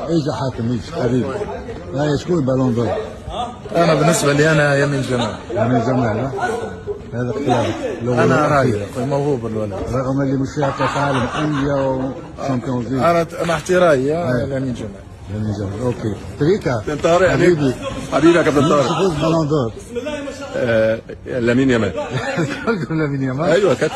ايجي حاتم حبيبي. لا شكون بالون دور؟ انا بالنسبه لي انا يمين جمال. يمين جمال هذا اختيارك. انا رايي موهوب الولد رغم اللي مش فيها كاس عالم انديا وشامبيونز ليج. انا احترائي يمين جمال. يمين جمال اوكي. تريكا طارق حبيبي حبيبي يا كابتن طارق. شوف بالون دور. لامين يامال. كلكم لامين يامال. ايوه يا كابتن.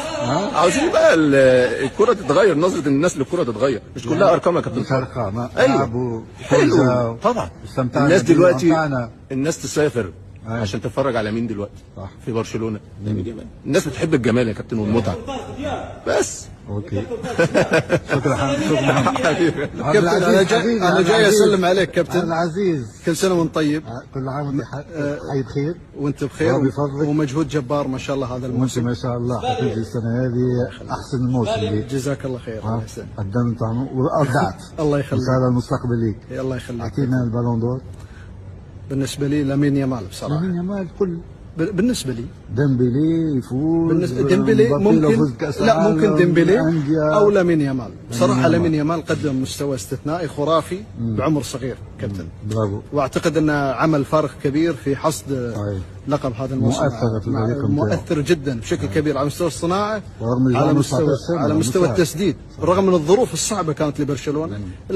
عاوزين بقى الكره تتغير، نظره الناس للكره تتغير، مش كلها ارقام يا كابتن. مش ارقام. ايوه حلو طبعا. الناس دلوقتي الناس تسافر عشان تتفرج على مين دلوقتي؟ صح. في برشلونه لامين يامال. الناس بتحب الجمال يا كابتن والمتعه بس. اوكي. شكرا حبيبي. كابتن انا جاي اسلم عليك كابتن العزيز. كل سنه وانت طيب. كل عام وانت حي بخير. وانت بخير ومجهود جبار ما شاء الله هذا الموسم. ما شاء الله حتجي السنه هذه احسن الموسم. جزاك الله خير. قدمت وابدعت. الله يخليك. ان شاء الله المستقبل ليك. الله يخليك. اعطينا البالون دور. بالنسبه لي لامين يامال بصراحه. لامين يامال كل بالنسبه لي ديمبلي يفوز. ديمبلي ممكن. لا ممكن ديمبلي او لامين يامال. بصراحه لامين يامال قدم مستوى استثنائي خرافي بعمر صغير كابتن. برافو. واعتقد انه عمل فارق كبير في حصد لقب هذا الموسم. مؤثر في الفريق. مؤثر جدا بشكل كبير على مستوى الصناعه، على مستوى التسديد، رغم من الظروف الصعبه كانت لبرشلونه.